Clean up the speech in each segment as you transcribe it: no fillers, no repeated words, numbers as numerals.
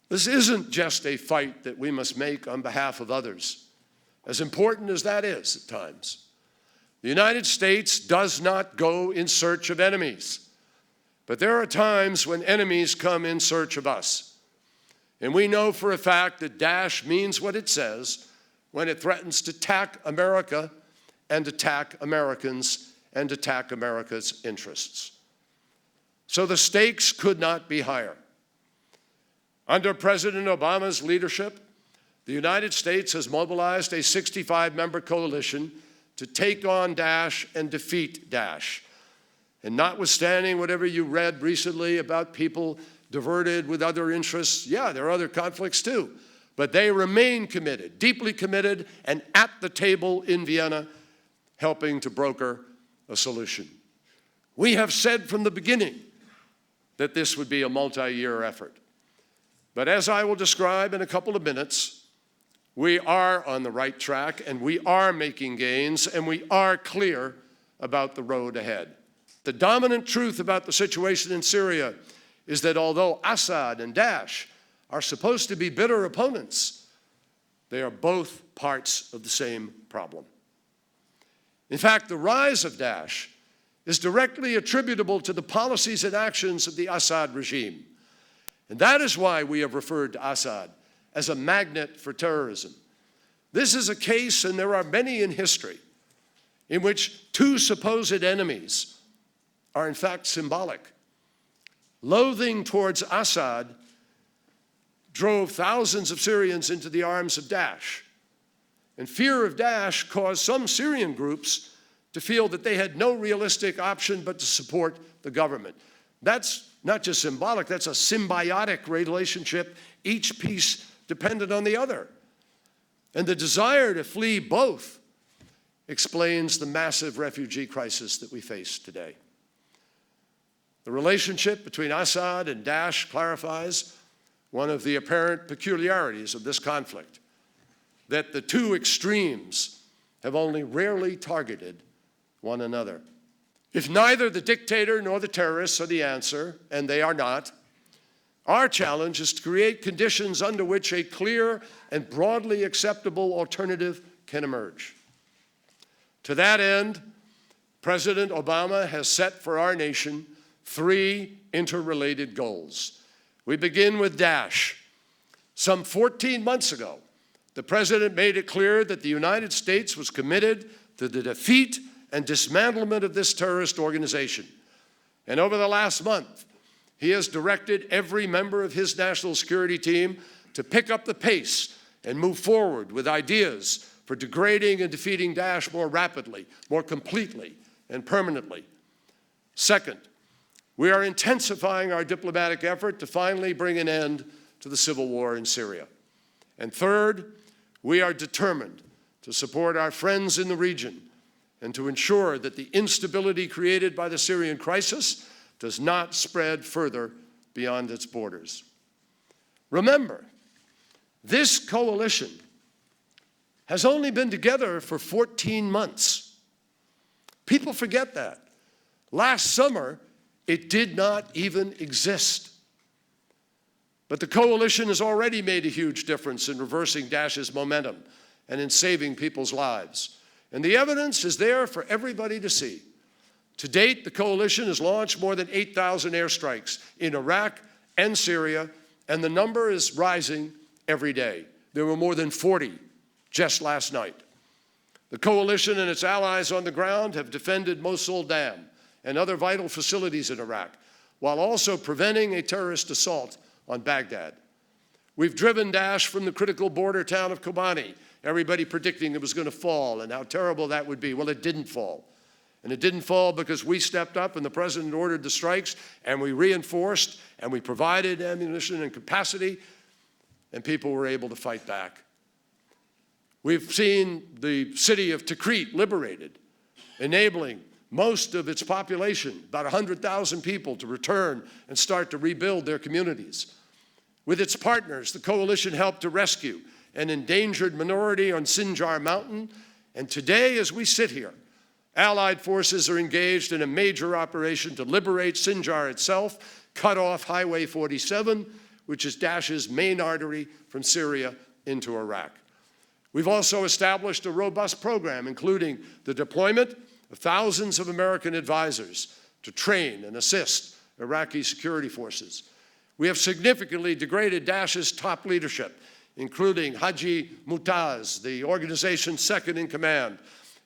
This isn't just a fight that we must make on behalf of others, as important as that is at times. The United States does not go in search of enemies, but there are times when enemies come in search of us. And we know for a fact that Daesh means what it says when it threatens to attack America and attack Americans and attack America's interests. So the stakes could not be higher. Under President Obama's leadership, the United States has mobilized a 65-member coalition to take on Daesh and defeat Daesh. And notwithstanding whatever you read recently about people diverted with other interests, yeah, there are other conflicts too, but they remain committed, deeply committed, and at the table in Vienna, helping to broker a solution. We have said from the beginning that this would be a multi-year effort. But as I will describe in a couple of minutes, we are on the right track, and we are making gains, and we are clear about the road ahead. The dominant truth about the situation in Syria is that although Assad and Daesh are supposed to be bitter opponents, they are both parts of the same problem. In fact, the rise of Daesh is directly attributable to the policies and actions of the Assad regime. And that is why we have referred to Assad as a magnet for terrorism. This is a case, and there are many in history, in which two supposed enemies are in fact symbolic. Loathing towards Assad drove thousands of Syrians into the arms of Daesh. And fear of Daesh caused some Syrian groups to feel that they had no realistic option but to support the government. That's not just symbolic, that's a symbiotic relationship, each piece dependent on the other. And the desire to flee both explains the massive refugee crisis that we face today. The relationship between Assad and Daesh clarifies one of the apparent peculiarities of this conflict, that the two extremes have only rarely targeted one another. If neither the dictator nor the terrorists are the answer, and they are not, our challenge is to create conditions under which a clear and broadly acceptable alternative can emerge. To that end, President Obama has set for our nation three interrelated goals. We begin with Daesh. Some 14 months ago, the President made it clear that the United States was committed to the defeat and dismantlement of this terrorist organization. And over the last month, he has directed every member of his national security team to pick up the pace and move forward with ideas for degrading and defeating Daesh more rapidly, more completely, and permanently. Second, we are intensifying our diplomatic effort to finally bring an end to the civil war in Syria. And third, we are determined to support our friends in the region and to ensure that the instability created by the Syrian crisis does not spread further beyond its borders. Remember, this coalition has only been together for 14 months. People forget that. Last summer, it did not even exist. But the coalition has already made a huge difference in reversing Daesh's momentum and in saving people's lives. And the evidence is there for everybody to see. To date, the coalition has launched more than 8,000 airstrikes in Iraq and Syria, and the number is rising every day. There were more than 40 just last night. The coalition and its allies on the ground have defended Mosul Dam and other vital facilities in Iraq, while also preventing a terrorist assault on Baghdad. We've driven Daesh from the critical border town of Kobani, everybody predicting it was going to fall and how terrible that would be. Well, it didn't fall. And it didn't fall because we stepped up and the president ordered the strikes, and we reinforced and we provided ammunition and capacity, and people were able to fight back. We've seen the city of Tikrit liberated, enabling most of its population, about 100,000 people, to return and start to rebuild their communities. With its partners, the coalition helped to rescue an endangered minority on Sinjar Mountain, and today, as we sit here, Allied forces are engaged in a major operation to liberate Sinjar itself, cut off Highway 47, which is Daesh's main artery from Syria into Iraq. We've also established a robust program, including the deployment of thousands of American advisors to train and assist Iraqi security forces. We have significantly degraded Daesh's top leadership, including Haji Mutaz, the organization's second in command,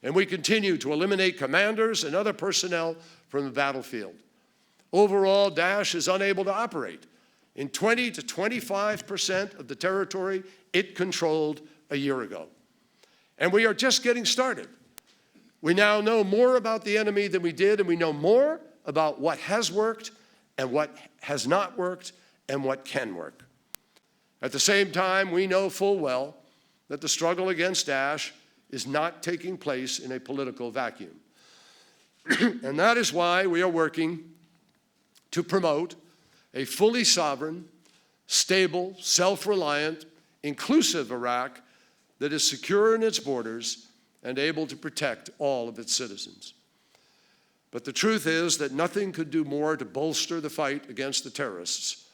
and we continue to eliminate commanders and other personnel from the battlefield. Overall, Daesh is unable to operate in 20 to 25% of the territory it controlled a year ago. And we are just getting started. We now know more about the enemy than we did, and we know more about what has worked and what has not worked and what can work. At the same time, we know full well that the struggle against Daesh is not taking place in a political vacuum. And that is why we are working to promote a fully sovereign, stable, self-reliant, inclusive Iraq that is secure in its borders and able to protect all of its citizens. But the truth is that nothing could do more to bolster the fight against the terrorists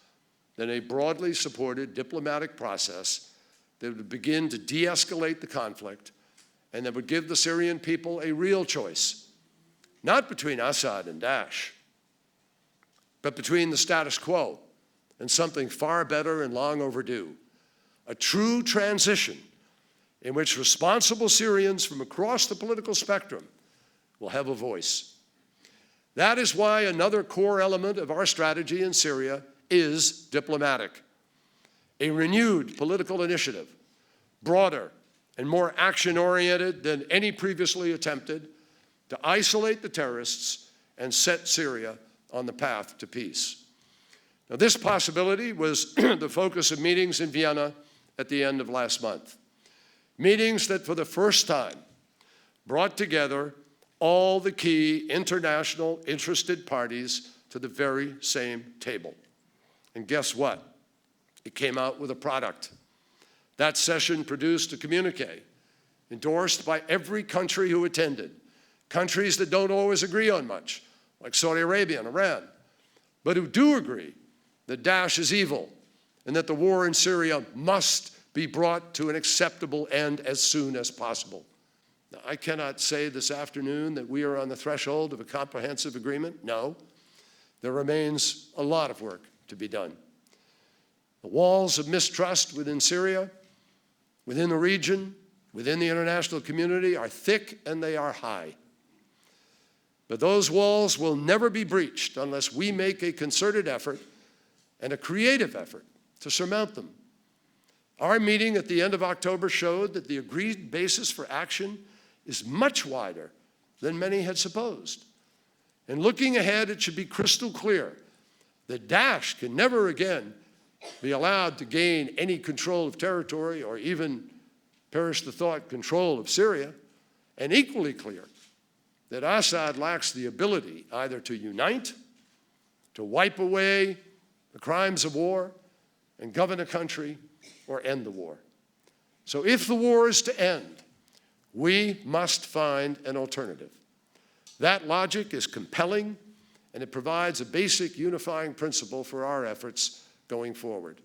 than a broadly supported diplomatic process that would begin to de-escalate the conflict and that would give the Syrian people a real choice, not between Assad and Daesh, but between the status quo and something far better and long overdue, a true transition in which responsible Syrians from across the political spectrum will have a voice. That is why another core element of our strategy in Syria is diplomatic. A renewed political initiative, broader and more action-oriented than any previously attempted, to isolate the terrorists and set Syria on the path to peace. Now, this possibility was the focus of meetings in Vienna at the end of last month. Meetings that for the first time brought together all the key international interested parties to the very same table. And guess what? It came out with a product. That session produced a communique endorsed by every country who attended, countries that don't always agree on much, like Saudi Arabia and Iran, but who do agree that Daesh is evil and that the war in Syria must be brought to an acceptable end as soon as possible. Now, I cannot say this afternoon that we are on the threshold of a comprehensive agreement. No, there remains a lot of work to be done. The walls of mistrust within Syria, within the region, within the international community are thick and they are high. But those walls will never be breached unless we make a concerted effort and a creative effort to surmount them. Our meeting at the end of October showed that the agreed basis for action is much wider than many had supposed. And looking ahead, it should be crystal clear that Daesh can never again be allowed to gain any control of territory or even, perish the thought, control of Syria, and equally clear that Assad lacks the ability either to unite, to wipe away the crimes of war and govern a country, or end the war. So if the war is to end, we must find an alternative. That logic is compelling, and it provides a basic unifying principle for our efforts going forward.